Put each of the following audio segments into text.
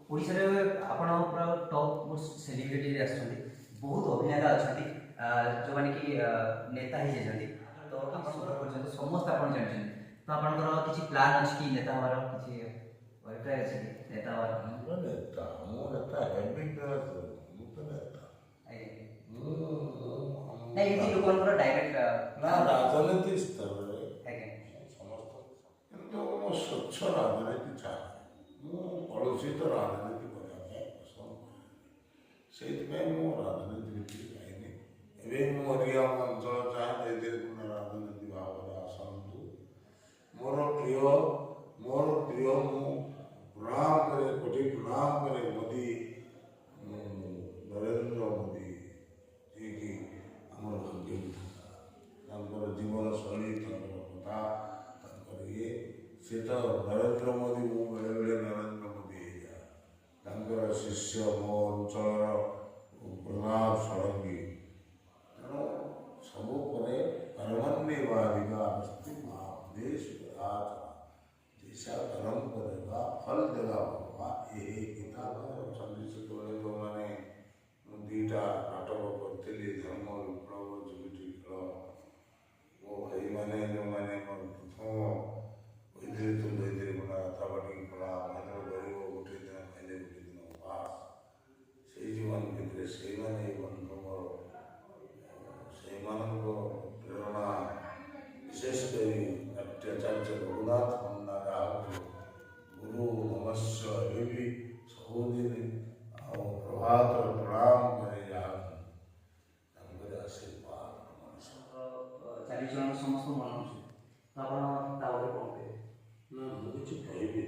ओडिशा रे आपण पूरा टॉप मोस्ट सेलिब्रिटी रे आछथि बहुत अभिनेता अछथि जो माने कि नेता ही जेछथि तो आपण पर्यंत समस्त आपण जानछन तो आपनकर किछि प्लान अछि कि नेता हमार किछि अभिप्राय अछि कि नेता हमार नेता मो नेता हेबी मु तो नेता नहीं इति लोकनकर डायरेक्ट ना राजनीति स्तर रे आगे समस्त किंतु मो स्वच्छ राजनीति चाहे मु कलुषित राजनीति करने पसंद से मो राजनीति जाइनि एवं मो एरिया अंचल चाहे राजनीति भाव में आसतु मोर प्रिय मु प्रणाम करे कोटि प्रणाम करे मोदी नरेंद्र मोदी जी की आम भाग्य जीवन शैली कथा ये सी तो नरेंद्र मोदी मु बेले बेले नरेंद्र मोदी जाए शिष्य मो अंचल प्रभाव षड़ंगी तेणु सब परमान्य बाधिका अस्ति देश दिशा कर्म करेगा फल देगा बाबा ये किताब जो मैंने दीटा नाटक करी धर्म विप्लव जुबिटी खेल वो भाई मैंने जो मैंने प्रथम वैद्य तुम वैद्य बना ताबाटी पड़ा मतलब गरीब गोटे दिन खाइले गोटे दिन उपास से जीवन भितर से मैंने बंधु से प्रेरणा विशेष कर अत्याचार्य रघुनाथ मंदारा गुरु नमस्य ये भी सबुदिन प्रभात प्रणाम करे आशीर्वाद चालीस जन समस्त मानुछु तो आपण तावरे कोन के ना मुझे कहबी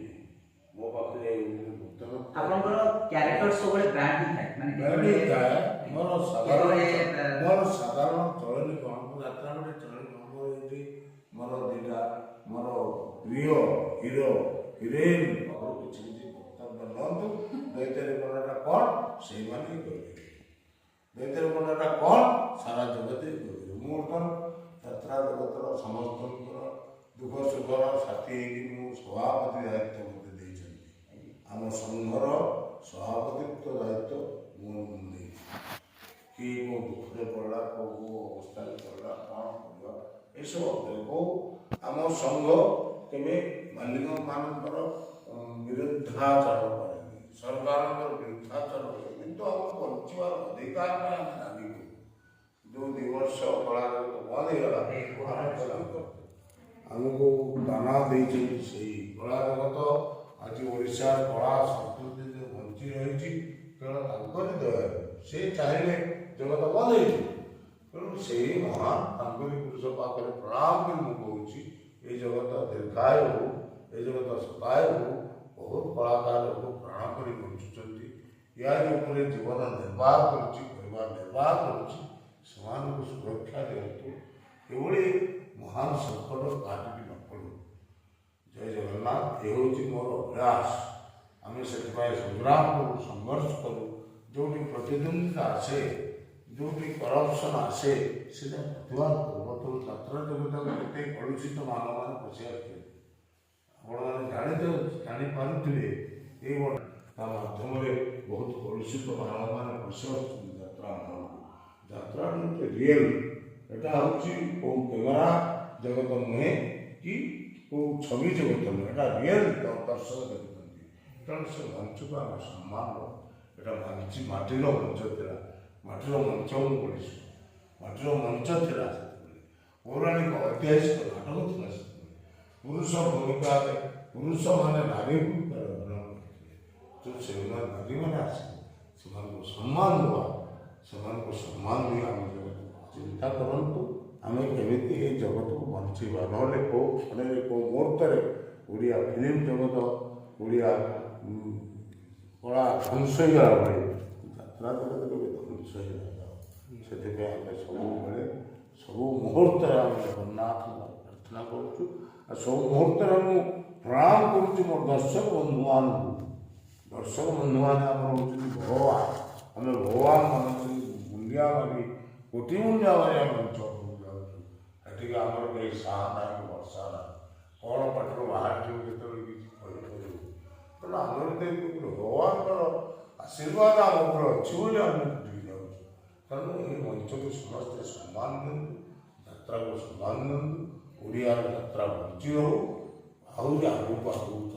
मो पाखरे आपनकर कैरेक्टर सब बड़े ब्रांड ही थाए माने ब्रांड मोर साधारण चलनी कौन यात्रा गोटे चलनी कौन ये मोर दीटा मोर प्रिय हीरो हिरोइन और किसी वक्तव्य नंतु दैत्य कोणाटा कौन से माने कहबे दैत्य कोणाटा कौन सारा जगते कहबे मु यात्रा जगतर समस्त दुख सुखर साथी सभापति दायित्व मत देइछन्ति आम संघर सभापतित्व दायित्व मुझे कि मो दुखे पड़ा को अवस्था पड़ा कौन कर सब आम संघ के मालिक मानकर विरुद्धाचरण करें सरकार विरुद्धाचरण करें किंतु आम बचार अधिकार में आम दाबी जो 2 वर्ष कला बंद होगा आमको दाना देते से कला जगत आज ओडिशा कला संस्कृति जो बंची रही केवल दया से चाहिए जगत बंद तेणु से महान पुरुष पाखे प्रणाम कर मुझे ये जगत दीर्घायु हो ये जगत शतायु हो बहुत कलाकार को प्राण कर बंचुंट या जीवन निर्वाह कर सुरक्षा दिंतु ये महान संकट घाटी न पड़ू जय जगन्नाथ ये हूँ मोर प्रयास आम से संग्राम करूँ संघर्ष करूँ जो प्रतिद्वंदिता आसे जो करप्शन आसे से प्रतिवाद करूँ बर्तमान छात्र जगत के कलुषित मानव मैंने पशि आते आपने जापारे ये माध्यम बहुत कलुषित मानव मैंने पशि आत्रा यात्रा रियल एटा हूँ कौ कैमेरा जगत नुहे कि कौ छवि जगत नुहे एटा रियल दर्शक देखते तेणु से मंच को आम सम्मान एटा मांची माटीर मंच था माटीर मंच पढ़ी माटीर मंच था पौराणिक ऐतिहासिक नाटक था पुरुष भूमिका पुरुष मैंने नारी भूमिका अभिनय करते तो से नारी मैंने आस सम्मान हुआ से सम्मान दिए आम जगत चिंता करूँ आम केमी ये जगत को बंचवा ना कौ क्षण कौ मुहूर्त ओडिया फिल्म जगत ओडिया कला ध्वंस होगा यात्रा जगत के ध्वंस हो से सब सब मुहूर्त आम जगन्नाथ प्रार्थना करुँ सब मुहूर्त मु प्रणाम करुँ मोर दर्शक बंधु मान दर्शक बंधु मैंने आम हूँ भगवान आम भगवान मान मुंडिया मारी कोटि मुंडिया मारी आम अंचल जाऊँ आमर कहीं साहा ना कि वर्षा ना कौन पटर बाहर जो किसी ତେଣୁ ଆମେ ଭଗବାନଙ୍କର ଆଶୀର୍ବାଦ ଆମ ଉପରେ ଅଛି ବୋଲି ଆମେ ଏଠିକି ଯାଉଛୁ। ତେଣୁ ଏହି ମଞ୍ଚକୁ ସମସ୍ତେ ସମ୍ମାନ ଦିଅନ୍ତୁ, ଯାତ୍ରାକୁ ସମ୍ମାନ ଦିଅନ୍ତୁ। ଓଡ଼ିଆର ଯାତ୍ରା ବଞ୍ଚି ରହୁ, ଆହୁରି ଆଗକୁ ଆଗକୁ